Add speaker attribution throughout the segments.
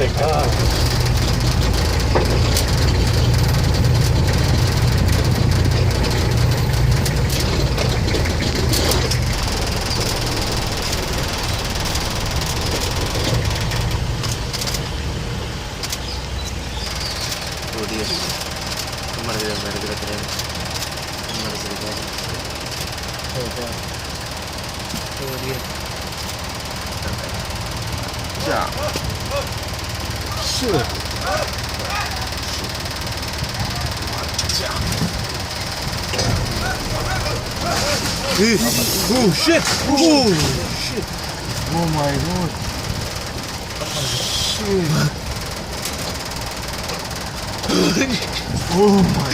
Speaker 1: එක.
Speaker 2: Oh shit! Oh shit! Oh my god! Shit! Oh my!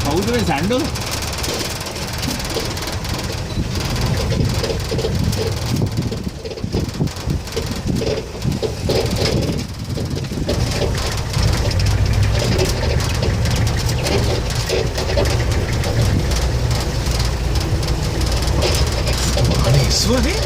Speaker 1: කවුද මේ සැන්ඩල්?
Speaker 2: Aනේ ස්වනේ?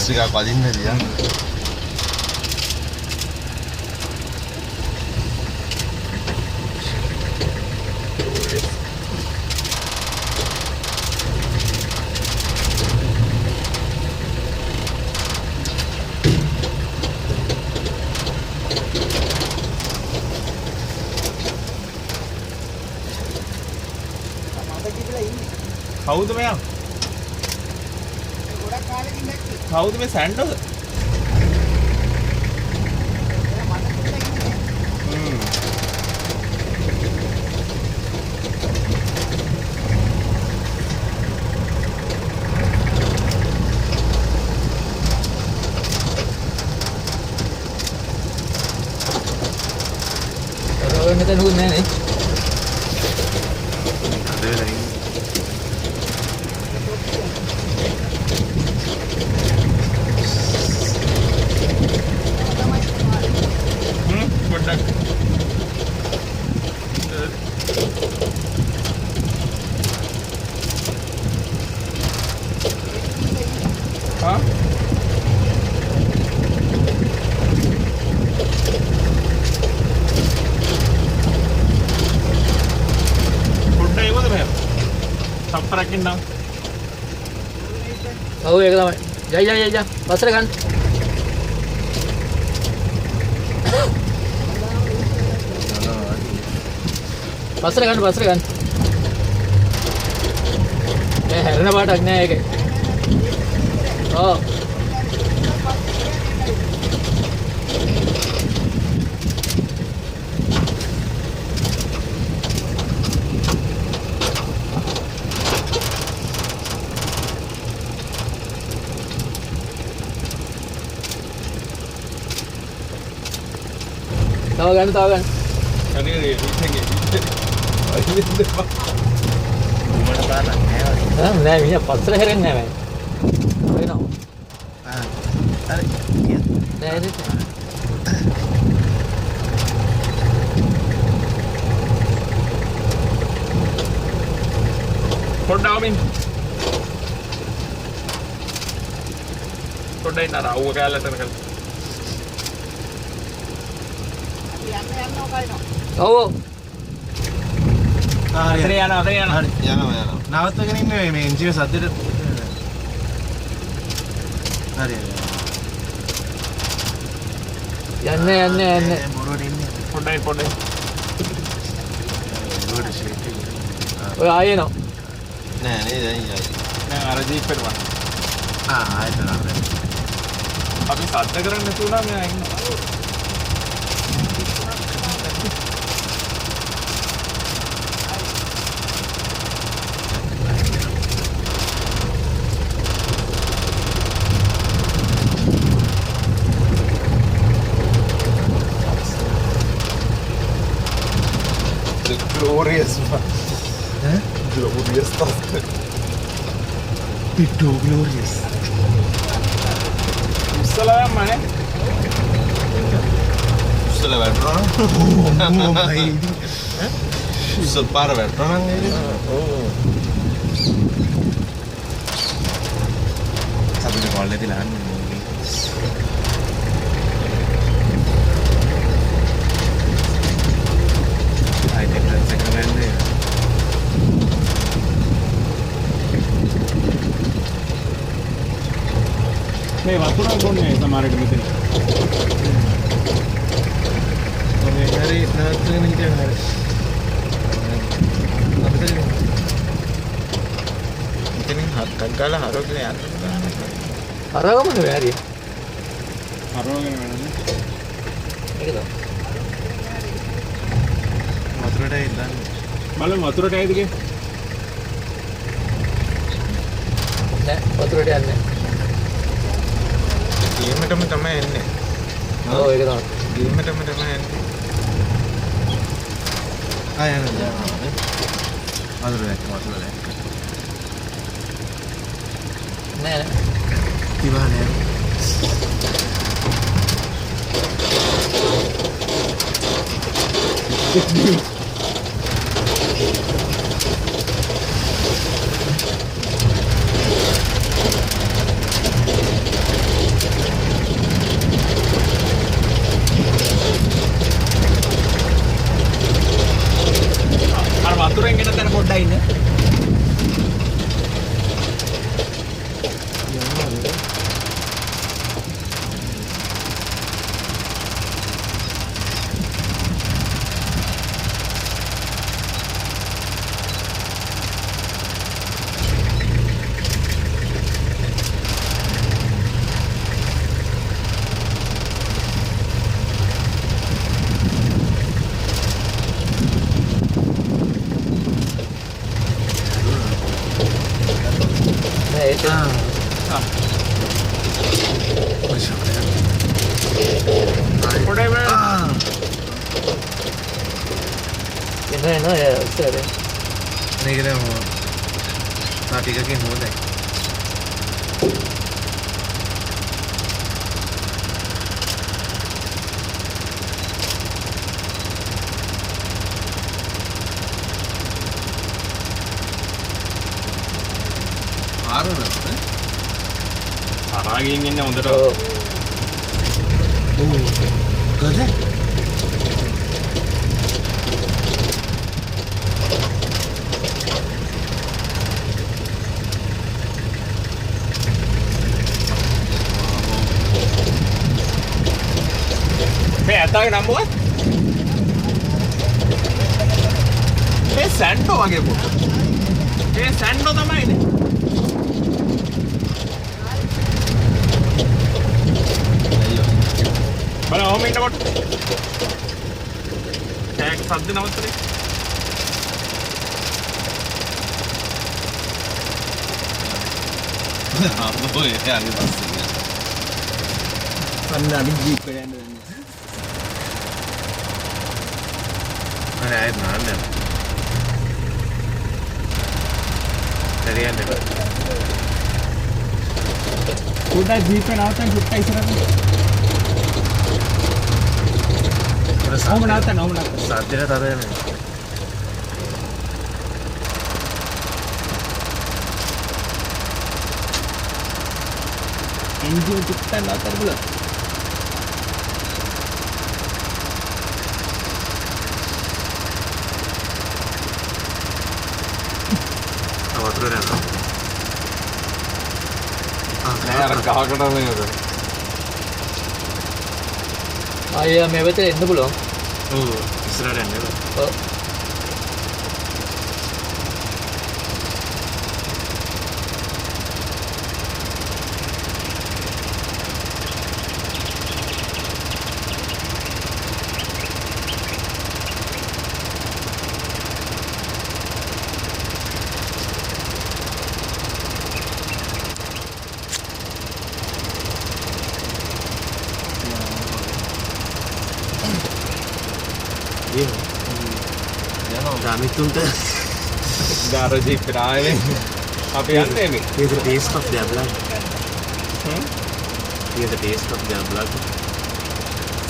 Speaker 2: ටිකක් වදින්න දියා.
Speaker 1: කවුද මෙයා? කවුද මේ සැන්ඩල්?
Speaker 3: මෙතන නුත් නෑ නේ.
Speaker 1: සප්පරකින් නම්
Speaker 3: ඔව් ඒක තමයි. යයි පස්සට ගන්න. පස්සට ගන්න. ඒ හැරෙන පාටක් නෑ ඒකේ. ඔව්. තව ගන්න.
Speaker 1: අනේ ඉන්නේ.
Speaker 2: උඹට බලන්න නෑ.
Speaker 3: නෑ මිනිහා පස්සට හැරෙන්නේ නෑ මම. වෙනවා.
Speaker 2: හරි.
Speaker 3: නෑ නේද?
Speaker 1: පොඩ්ඩාමින්. පොඩ්ඩයි නර අවුව කැලලට කරලා.
Speaker 3: ඔව්.
Speaker 1: අතේ යනවා.
Speaker 2: හරි යනවා. නවත්තගෙන ඉන්නේ මේ එන්ජින් සද්දෙට. හරි.
Speaker 3: යන්න.
Speaker 2: මොරොඩ ඉන්නේ.
Speaker 1: පොඩ්ඩයි.
Speaker 2: මොරොඩ ෂේට් එක.
Speaker 3: ඔය ආයෙ නෝ.
Speaker 2: නෑ නේද දැන් යයි.
Speaker 1: දැන් අර ජීප් එකට වань.
Speaker 2: ආයෙත් නෑ.
Speaker 1: අපි සද්ද කරන්නේ නැති වුණා මෙයා ඉන්න.
Speaker 4: The glorious one. Glorious stuff.
Speaker 2: Pito glorious.
Speaker 1: ඉස්සලා යම්මනේ.
Speaker 4: උස්සල වැටුණා නම්
Speaker 2: Oh my.
Speaker 4: උස්සල පාර වැටුණා නම් නේද? අපිට කෝල් එකේ දාන්නේ.
Speaker 1: මේ වතුර කොන්නේ සමහරට මෙතන.
Speaker 4: මේ හරි නැත්නම් හිටියන හරි. අපිට ඉතින් හත්ක් ගාලා හරවගෙන යන්න.
Speaker 3: අරගමද වැරි
Speaker 1: හරවගෙන වෙනනේ.
Speaker 3: ඒක තමයි
Speaker 4: වතුරට ඉඳන්
Speaker 1: බලමු වතුරට ඇයිද කිය.
Speaker 3: නෑ වතුරට යන්නේ
Speaker 4: ගේමටම තමයි එන්නේ.
Speaker 3: ඔව් ඒක තමයි
Speaker 4: ගේමටම තමයි එන්නේ. යනවා. වතුර දැක්ක.
Speaker 3: නෑ
Speaker 2: Gimana?
Speaker 1: අර වතුරෙන් ගෙන තැන පොඩ්ඩක් ඉන්න.
Speaker 3: එනවා ඉස්සරහ
Speaker 2: මේක දැන් තා ටිකකින් හොඳයි.
Speaker 1: අරාගෙන් ඉන්න හොඳට.
Speaker 2: ගද?
Speaker 1: මේ ඇතාගේ නම මොකක්ද? මේ සැන්ඩෝ වගේ පොත. මේ සැන්ඩෝ තමයිනේ. බලන්න ඔහොම ඉන්නකොට. ටැග් සද්ද නවත්තනේ.
Speaker 4: ආපහු එහේ ආගේ පස්සේ.
Speaker 1: අන්න අපි ජීප් එක යන්න දෙන්න.
Speaker 2: අනේ ආයෙත් නාන්න. හරියන්නේ බෑ.
Speaker 1: පොඩ්ඩක් ජීප් එක නවත්තන්න චුට්ටක් ඉස්සරහට. ඔහොම නවත්තන්න.
Speaker 2: සද්දේට තද යන්නේ.
Speaker 1: එන්ජින් චුට්ටක් නවත්තන්න පුළුවන්.
Speaker 2: වතුර යනවා.
Speaker 1: නෑ අර ගහකට නේද?
Speaker 3: ආයෙ මේ වෙතේ එන්න පුළුවන්.
Speaker 2: ඔව් ඉස්සරහට යන්නේ.
Speaker 3: ඔව්
Speaker 2: Damit unter.
Speaker 4: ගාර ජීප් එකට ආවේ අපි යන්නේ මේ
Speaker 2: Here's the taste of their blood. Here's the taste of their blood.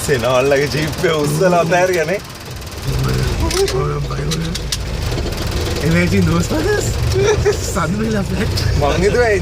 Speaker 4: සෙනවල්ලගේ ජීප් එක උස්සලා අතෑරියනේ
Speaker 2: Imagine those fuckers. Suddenly left that.
Speaker 4: මං හිතුවා ඒ